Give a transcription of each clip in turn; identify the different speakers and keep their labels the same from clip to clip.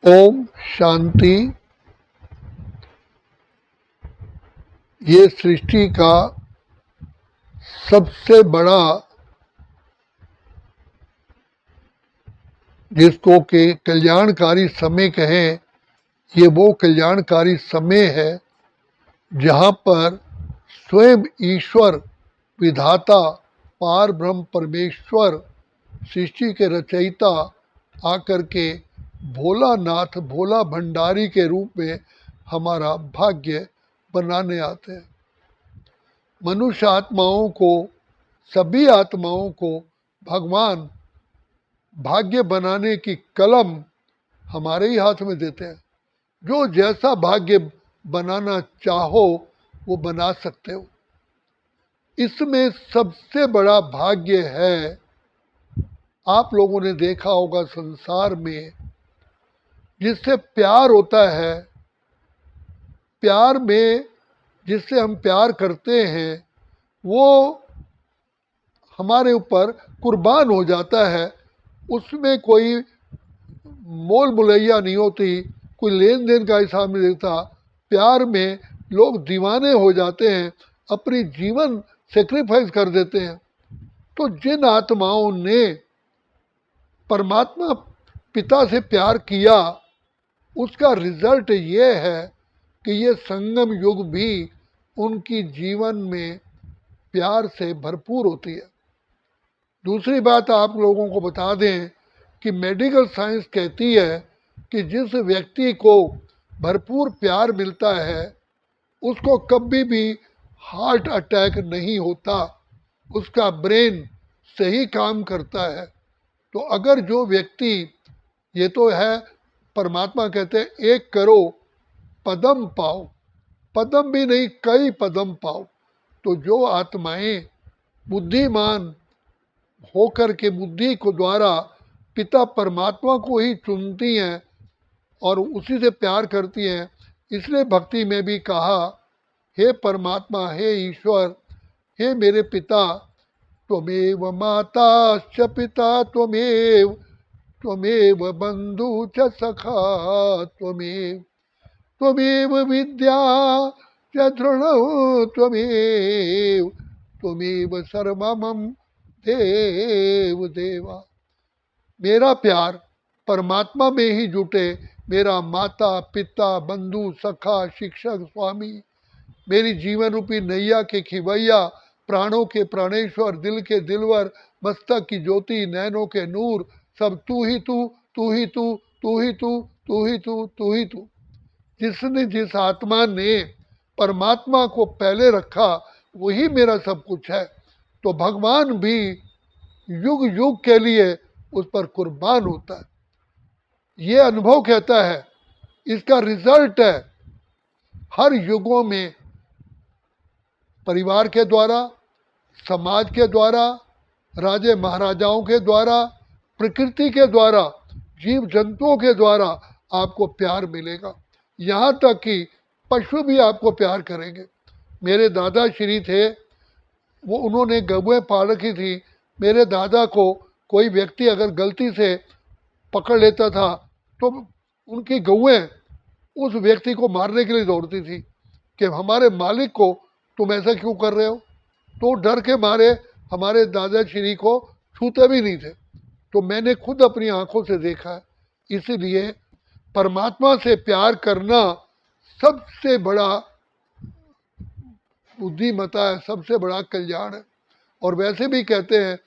Speaker 1: ओम शांति। ये सृष्टि का सबसे बड़ा, जिसको कि कल्याणकारी समय कहें, ये वो कल्याणकारी समय है जहाँ पर स्वयं ईश्वर विधाता पार ब्रह्म परमेश्वर सृष्टि के रचयिता आकर के भोलानाथ भोला भंडारी के रूप में हमारा भाग्य बनाने आते हैं। मनुष्य आत्माओं को, सभी आत्माओं को भगवान भाग्य बनाने की कलम हमारे ही हाथ में देते हैं। जो जैसा भाग्य बनाना चाहो वो बना सकते हो। इसमें सबसे बड़ा भाग्य है, आप लोगों ने देखा होगा संसार में जिससे प्यार होता है, प्यार में जिससे हम प्यार करते हैं वो हमारे ऊपर कुर्बान हो जाता है। उसमें कोई मोल मुलैया नहीं होती, कोई लेन देन का हिसाब नहीं देखता। प्यार में लोग दीवाने हो जाते हैं, अपनी जीवन सेक्रीफाइस कर देते हैं। तो जिन आत्माओं ने परमात्मा पिता से प्यार किया, उसका रिजल्ट ये है कि ये संगम युग भी उनकी जीवन में प्यार से भरपूर होती है। दूसरी बात आप लोगों को बता दें कि मेडिकल साइंस कहती है कि जिस व्यक्ति को भरपूर प्यार मिलता है उसको कभी भी हार्ट अटैक नहीं होता, उसका ब्रेन सही काम करता है। तो अगर जो व्यक्ति, ये तो है परमात्मा कहते हैं एक करो पदम पाओ, पदम भी नहीं कई पदम पाओ। तो जो आत्माएं बुद्धिमान होकर के बुद्धि को द्वारा पिता परमात्मा को ही चुनती हैं और उसी से प्यार करती हैं, इसलिए भक्ति में भी कहा, हे परमात्मा, हे ईश्वर, हे मेरे पिता, त्वमेव माता च पिता त्वमेव, त्वमेव बंधु च सखा त्वमेव, त्वमेव विद्या च दृढ़ त्वमेव, त्वमेव सर्वमम देव देवा। मेरा प्यार परमात्मा में ही जुटे। मेरा माता पिता बंधु सखा शिक्षक स्वामी, मेरी जीवन रूपी नैया के खिवैया, प्राणों के प्राणेश्वर, दिल के दिलवर, मस्तक की ज्योति, नैनों के नूर, सब तू ही तू, तू ही तू, तू ही तू, तू ही तू, तू ही तू। जिसने, जिस आत्मा ने परमात्मा को पहले रखा वही मेरा सब कुछ है। तो भगवान भी युग युग के लिए उस पर कुर्बान होता है। ये अनुभव कहता है, इसका रिजल्ट है हर युगों में परिवार के द्वारा, समाज के द्वारा, राजे महाराजाओं के द्वारा, प्रकृति के द्वारा, जीव जंतुओं के द्वारा आपको प्यार मिलेगा। यहाँ तक कि पशु भी आपको प्यार करेंगे। मेरे दादा श्री थे, वो उन्होंने गौएं पाल रखी थी। मेरे दादा को कोई व्यक्ति अगर गलती से पकड़ लेता था तो उनकी गौएं उस व्यक्ति को मारने के लिए दौड़ती थी कि हमारे मालिक को तुम ऐसा क्यों कर रहे हो। तो डर के मारे हमारे दादाश्री को छूते भी नहीं थे। तो मैंने खुद अपनी आंखों से देखा है। इसीलिए परमात्मा से प्यार करना सबसे बड़ा बुद्धिमता है, सबसे बड़ा कल्याण है। और वैसे भी कहते हैं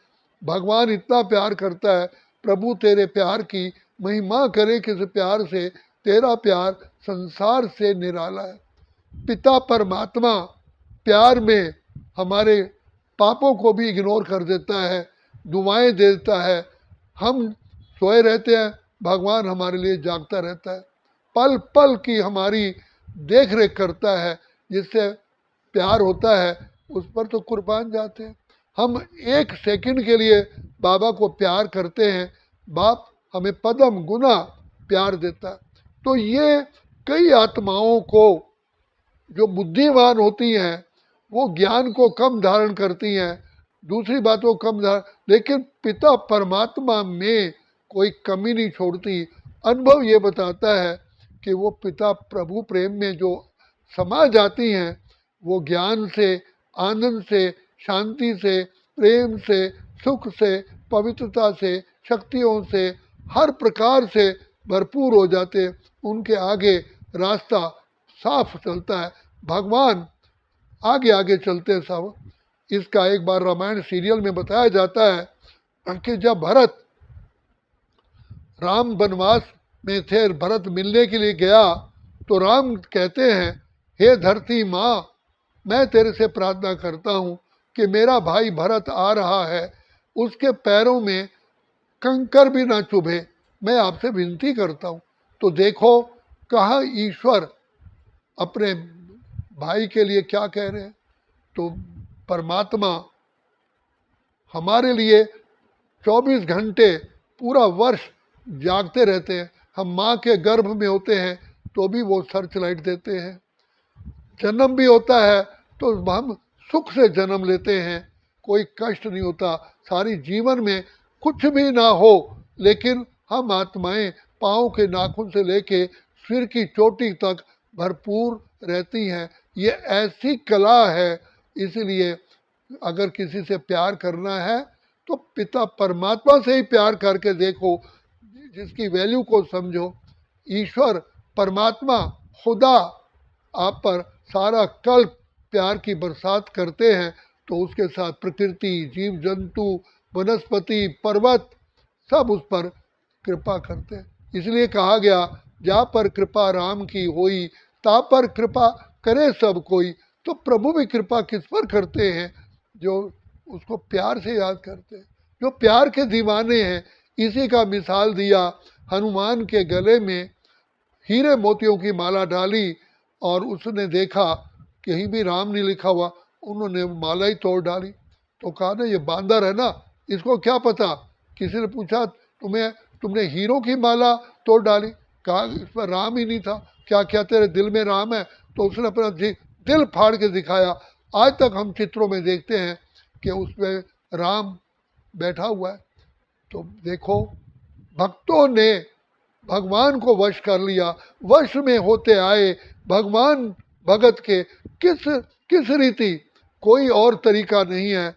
Speaker 1: भगवान इतना प्यार करता है, प्रभु तेरे प्यार की महिमा करे किस प्यार से, तेरा प्यार संसार से निराला है। पिता परमात्मा प्यार में हमारे पापों को भी इग्नोर कर देता है, दुआएं देता है। हम सोए रहते हैं, भगवान हमारे लिए जागता रहता है, पल पल की हमारी देख रेख करता है। जिससे प्यार होता है उस पर तो कुर्बान जाते हैं। हम एक सेकंड के लिए बाबा को प्यार करते हैं, बाप हमें पदम गुना प्यार देता है। तो ये कई आत्माओं को जो बुद्धिमान होती हैं वो ज्ञान को कम धारण करती हैं, दूसरी बातों को कम धारण, लेकिन पिता परमात्मा में कोई कमी नहीं छोड़ती। अनुभव ये बताता है कि वो पिता प्रभु प्रेम में जो समा जाती हैं, वो ज्ञान से, आनंद से, शांति से, प्रेम से, सुख से, पवित्रता से, शक्तियों से, हर प्रकार से भरपूर हो जाते हैं। उनके आगे रास्ता साफ चलता है, भगवान आगे आगे चलते हैं सब। इसका एक बार रामायण सीरियल में बताया जाता है कि जब भरत राम वनवास में थे, भरत मिलने के लिए गया, तो राम कहते हैं, हे धरती माँ, मैं तेरे से प्रार्थना करता हूँ कि मेरा भाई भरत आ रहा है, उसके पैरों में कंकर भी ना चुभे, मैं आपसे विनती करता हूँ। तो देखो कहाँ ईश्वर अपने भाई के लिए क्या कह रहे हैं। तो परमात्मा हमारे लिए 24 घंटे पूरा वर्ष जागते रहते हैं। हम माँ के गर्भ में होते हैं तो भी वो सर्च लाइट देते हैं। जन्म भी होता है तो हम सुख से जन्म लेते हैं, कोई कष्ट नहीं होता। सारी जीवन में कुछ भी ना हो, लेकिन हम आत्माएं पाँव के नाखून से लेके सिर की चोटी तक भरपूर रहती हैं। ये ऐसी कला है, इसलिए अगर किसी से प्यार करना है तो पिता परमात्मा से ही प्यार करके देखो, जिसकी वैल्यू को समझो। ईश्वर परमात्मा खुदा आप पर सारा कल्प प्यार की बरसात करते हैं, तो उसके साथ प्रकृति, जीव जंतु, वनस्पति, पर्वत सब उस पर कृपा करते हैं। इसलिए कहा गया, जा पर कृपा राम की होई, ता पर कृपा करे सब कोई। तो प्रभु भी कृपा किस पर करते हैं? जो उसको प्यार से याद करते हैं, जो प्यार के दीवाने हैं। इसी का मिसाल दिया, हनुमान के गले में हीरे मोतियों की माला डाली और उसने देखा कहीं भी राम नहीं लिखा हुआ, उन्होंने माला ही तोड़ डाली। तो कहा ना, ये बांदर है ना, इसको क्या पता। किसी ने पूछा, तुमने हीरो की माला तोड़ डाली? कहा इस पर राम ही नहीं था। क्या क्या तेरे दिल में राम है? तो उसने अपना दिल फाड़ के दिखाया। आज तक हम चित्रों में देखते हैं कि उसमें राम बैठा हुआ है। तो देखो, भक्तों ने भगवान को वश कर लिया, वश में होते आए भगवान भगत के। किस किस रीति, कोई और तरीका नहीं है,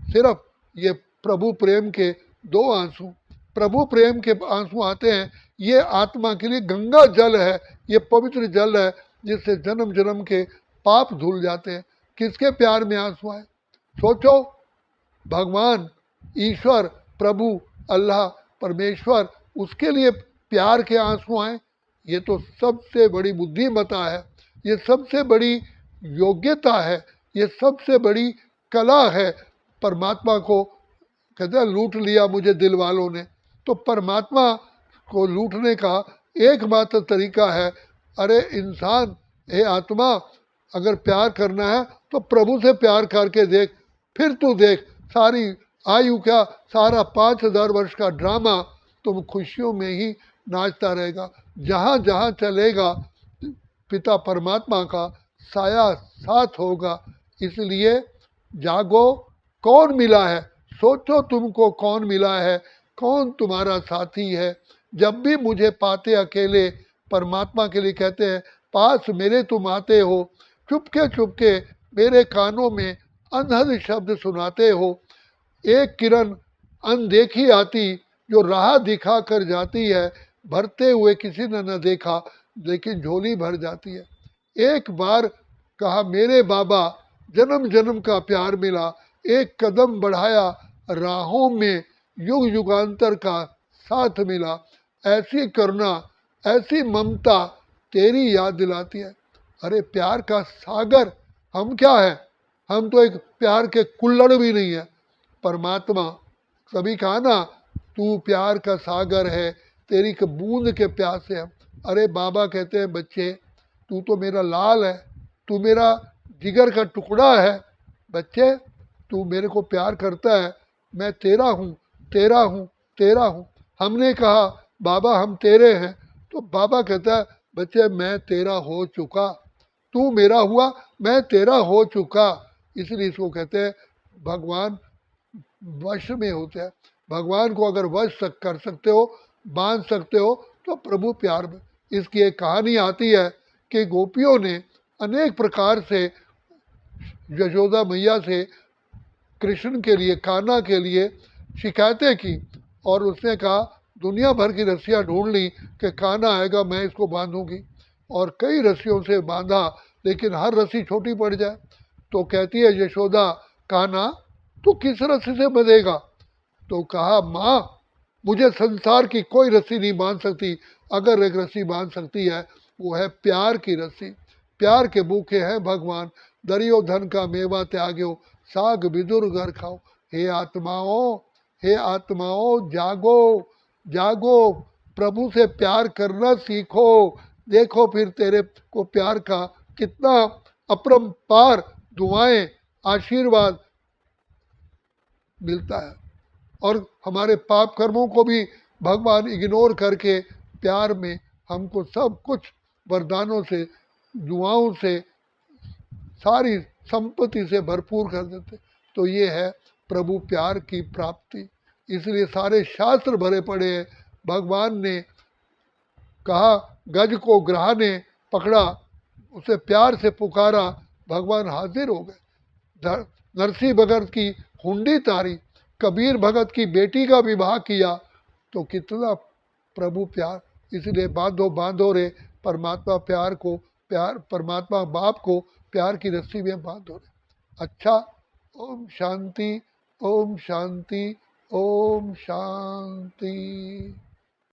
Speaker 1: सिर्फ ये प्रभु प्रेम के दो आंसू। प्रभु प्रेम के आंसू आते हैं, ये आत्मा के लिए गंगा जल है, ये पवित्र जल है, जिससे जन्म जन्म के पाप धुल जाते हैं। किसके प्यार में आंसू आए? सोचो, भगवान, ईश्वर, प्रभु, अल्लाह, परमेश्वर, उसके लिए प्यार के आंसू आए। ये तो सबसे बड़ी बुद्धिमता है, ये सबसे बड़ी योग्यता है, ये सबसे बड़ी कला है। परमात्मा को कहते हैं, लूट लिया मुझे दिल वालों ने। तो परमात्मा को लूटने का एकमात्र तरीका है, अरे इंसान, हे आत्मा, अगर प्यार करना है तो प्रभु से प्यार करके देख, फिर तू देख, सारी आयु क्या, सारा 5,000 वर्ष का ड्रामा तुम खुशियों में ही नाचता रहेगा। जहाँ जहाँ चलेगा पिता परमात्मा का साया साथ होगा। इसलिए जागो, कौन मिला है? सोचो तुमको कौन मिला है, कौन तुम्हारा साथी है। जब भी मुझे पाते अकेले, परमात्मा के लिए कहते हैं, पास मेरे तुम आते हो, चुपके चुपके मेरे कानों में अनहद शब्द सुनाते हो। एक किरण अनदेखी आती, जो राह दिखा कर जाती है, भरते हुए किसी ने न देखा, लेकिन झोली भर जाती है। एक बार कहा, मेरे बाबा, जन्म जन्म का प्यार मिला, एक कदम बढ़ाया राहों में, युग युगांतर का साथ मिला। ऐसी करुणा, ऐसी ममता तेरी याद दिलाती है। अरे प्यार का सागर हम क्या है? हम तो एक प्यार के कुल्लड़ भी नहीं है। परमात्मा, कभी कहा ना, तू प्यार का सागर है, तेरी एक बूंद के प्यासे हम। अरे बाबा कहते हैं, बच्चे, तू तो मेरा लाल है, तू मेरा जिगर का टुकड़ा है। बच्चे, तू मेरे को प्यार करता है, मैं तेरा हूँ, तेरा हूँ, तेरा हूँ। हमने कहा, बाबा हम तेरे हैं, तो बाबा कहता है, बच्चे मैं तेरा हो चुका, तू मेरा हुआ, मैं तेरा हो चुका। इसलिए इसको कहते हैं भगवान वश में होते हैं। भगवान को अगर वश कर सकते हो, बांध सकते हो, तो प्रभु प्यार में। इसकी एक कहानी आती है कि गोपियों ने अनेक प्रकार से यशोदा मैया से कृष्ण के लिए, कान्हा के लिए शिकायतें की, और उसने कहा दुनिया भर की रस्सियाँ ढूंढ ली कि कान्हा आएगा मैं इसको बांधूंगी, और कई रस्सियों से बांधा लेकिन हर रस्सी छोटी पड़ जाए। तो कहती है यशोदा, कान्हा तू किस रस्सी से बंधेगा? तो कहा माँ, मुझे संसार की कोई रस्सी नहीं बांध सकती, अगर एक रस्सी बांध सकती है वो है प्यार की रस्सी। प्यार के भूखे हैं भगवान, दरियो धन का मेवा त्याग्यो, साग बिदुर घर खाओ। हे आत्माओं, हे आत्माओं, जागो जागो, प्रभु से प्यार करना सीखो। देखो फिर तेरे को प्यार का कितना अपरंपार दुआएं, आशीर्वाद मिलता है। और हमारे पाप कर्मों को भी भगवान इग्नोर करके प्यार में हमको सब कुछ वरदानों से, दुआओं से, सारी संपत्ति से भरपूर कर देते। तो ये है प्रभु प्यार की प्राप्ति। इसलिए सारे शास्त्र भरे पड़े हैं। भगवान ने कहा, गज को ग्राह ने पकड़ा, उसे प्यार से पुकारा, भगवान हाजिर हो गए। नरसिंह भगत की हुंडी तारी, कबीर भगत की बेटी का विवाह किया, तो कितना प्रभु प्यार। इसलिए बांधो बांधो रे परमात्मा प्यार को, प्यार परमात्मा बाप को प्यार की रस्सी में बांधो रे। अच्छा, ओम शांति, ओम शांति, ओम शांति।